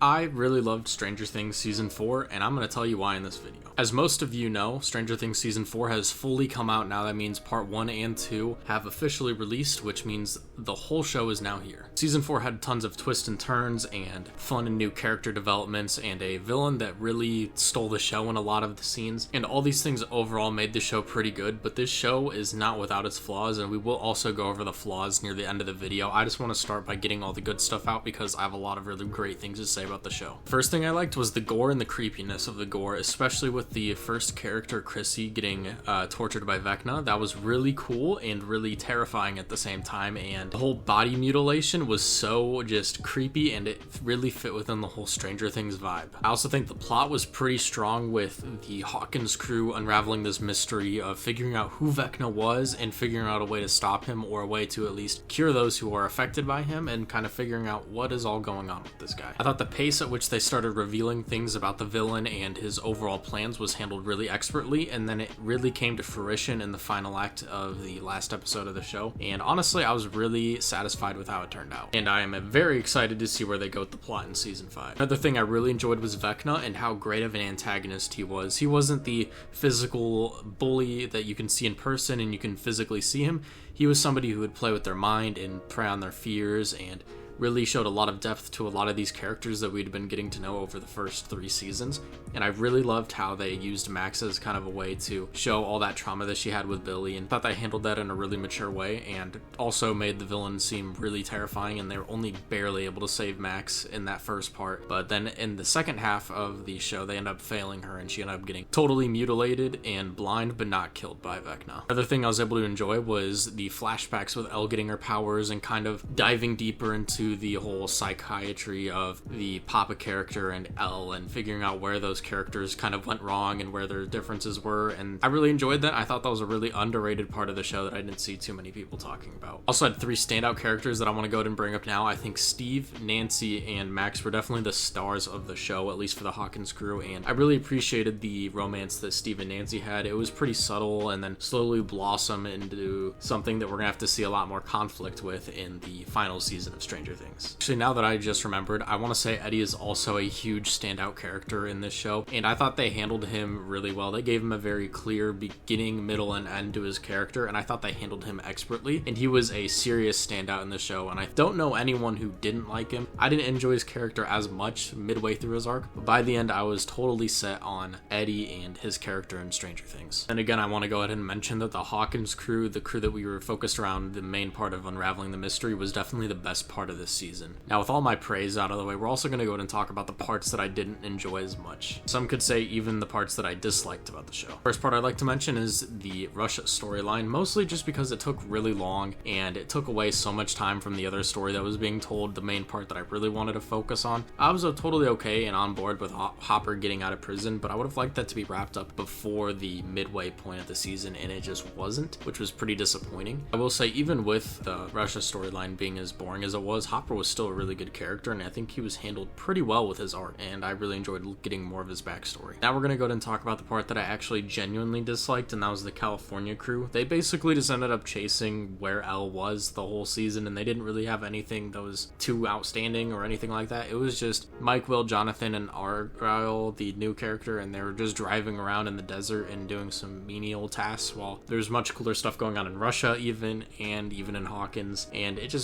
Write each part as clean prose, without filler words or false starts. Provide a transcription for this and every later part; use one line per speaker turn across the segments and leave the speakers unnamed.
I really loved Stranger Things Season 4, and I'm going to tell you why in this video. As most of you know, Stranger Things Season 4 has fully come out now. That means Part 1 and 2 have officially released, which means the whole show is now here. Season 4 had tons of twists and turns and fun and new character developments and a villain that really stole the show in a lot of the scenes. And all these things overall made the show pretty good, but this show is not without its flaws, and we will also go over the flaws near the end of the video. I just want to start by getting all the good stuff out because I have a lot of really great things to say about the show. First thing I liked was the gore and the creepiness of the gore, especially with the first character, Chrissy, getting tortured by Vecna. That was really cool and really terrifying at the same time, and the whole body mutilation was so just creepy, and it really fit within the whole Stranger Things vibe. I also think the plot was pretty strong with the Hawkins crew unraveling this mystery of figuring out who Vecna was and figuring out a way to stop him, or a way to at least cure those who are affected by him, and kind of figuring out what is all going on with this guy. I thought the pace at which they started revealing things about the villain and his overall plans was handled really expertly, and then it really came to fruition in the final act of the last episode of the show, and honestly I was really satisfied with how it turned out, and I am very excited to see where they go with the plot in Season 5. Another thing I really enjoyed was Vecna and how great of an antagonist he was. He wasn't the physical bully that you can see in person and you can physically see him. He was somebody who would play with their mind and prey on their fears, and really showed a lot of depth to a lot of these characters that we'd been getting to know over the first 3 seasons. And I really loved how they used Max as kind of a way to show all that trauma that she had with Billy, and thought they handled that in a really mature way, and also made the villain seem really terrifying, and they were only barely able to save Max in that first part. But then in the second half of the show, they end up failing her, and she ended up getting totally mutilated and blind, but not killed by Vecna. Another thing I was able to enjoy was the flashbacks with Elle getting her powers and kind of diving deeper into the whole psychiatry of the Papa character and Elle, and figuring out where those characters kind of went wrong and where their differences were, and I really enjoyed that. I thought that was a really underrated part of the show that I didn't see too many people talking about. Also had 3 standout characters that I want to go ahead and bring up now. I think Steve, Nancy, and Max were definitely the stars of the show, at least for the Hawkins crew, and I really appreciated the romance that Steve and Nancy had. It was pretty subtle and then slowly blossom into something that we're gonna have to see a lot more conflict with in the final season of Stranger Things. Actually, now that I just remembered, I want to say Eddie is also a huge standout character in this show, and I thought they handled him really well. They gave him a very clear beginning, middle, and end to his character, and I thought they handled him expertly, and he was a serious standout in the show, and I don't know anyone who didn't like him. I didn't enjoy his character as much midway through his arc, but by the end I was totally set on Eddie and his character in Stranger Things. And again, I want to go ahead and mention that the Hawkins crew, the crew that we were focused around, the main part of unraveling the mystery, was definitely the best part of this season. Now, with all my praise out of the way, we're also going to go ahead and talk about the parts that I didn't enjoy as much. Some could say even the parts that I disliked about the show. First part I'd like to mention is the Russia storyline, mostly just because it took really long and it took away so much time from the other story that was being told, the main part that I really wanted to focus on. I was totally okay and on board with Hopper getting out of prison, but I would have liked that to be wrapped up before the midway point of the season, and it just wasn't, which was pretty disappointing. I will say, even with the Russia storyline being as boring as it was, Hopper was still a really good character, and I think he was handled pretty well with his arc, and I really enjoyed getting more of his backstory. Now we're going to go ahead and talk about the part that I actually genuinely disliked, and that was the California crew. They basically just ended up chasing where Elle was the whole season, and they didn't really have anything that was too outstanding or anything like that. It was just Mike, Will, Jonathan, and Argyle, the new character, and they were just driving around in the desert and doing some menial tasks, while there's much cooler stuff going on in Russia even in Hawkins, and it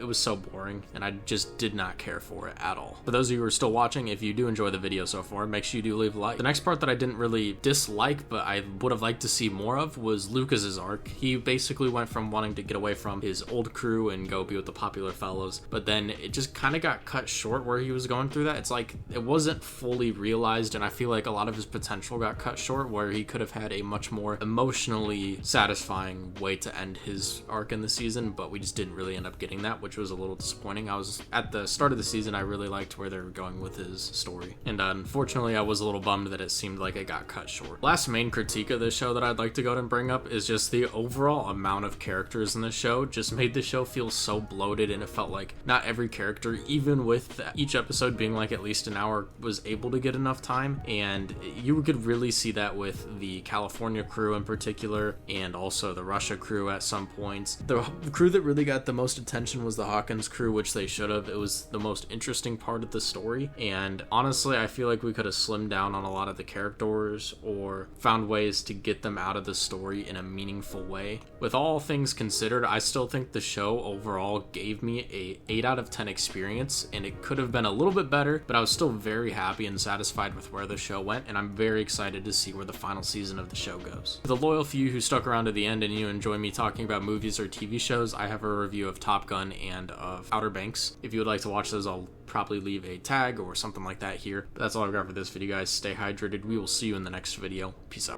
was so boring, and I just did not care for it at all. For those of you who are still watching, if you do enjoy the video so far, make sure you do leave a like. The next part that I didn't really dislike, but I would have liked to see more of, was Lucas's arc. He basically went from wanting to get away from his old crew and go be with the Popular Fellows, but then it just kind of got cut short where he was going through that. It's like it wasn't fully realized, and I feel like a lot of his potential got cut short, where he could have had a much more emotionally satisfying way to end his arc in the season, but we just didn't really end up getting that, which was a little disappointing. I was at the start of the season, I really liked where they were going with his story, and unfortunately I was a little bummed that it seemed like it got cut short. Last main critique of this show that I'd like to go ahead and bring up is just the overall amount of characters in the show just made the show feel so bloated, and it felt like not every character, even with each episode being like at least an hour, was able to get enough time, and you could really see that with the California crew in particular, and also the Russia crew at some points. The crew that really got the most attention was as the Hawkins crew, which they should have. It was the most interesting part of the story, and honestly, I feel like we could have slimmed down on a lot of the characters or found ways to get them out of the story in a meaningful way. With all things considered, I still think the show overall gave me a 8 out of 10 experience, and it could have been a little bit better, but I was still very happy and satisfied with where the show went, and I'm very excited to see where the final season of the show goes. For the loyal few who stuck around to the end and you enjoy me talking about movies or TV shows, I have a review of Top Gun and of Outer Banks. If you would like to watch those, I'll probably leave a tag or something like that here. But that's all I've got for this video, guys. Stay hydrated. We will see you in the next video. Peace out.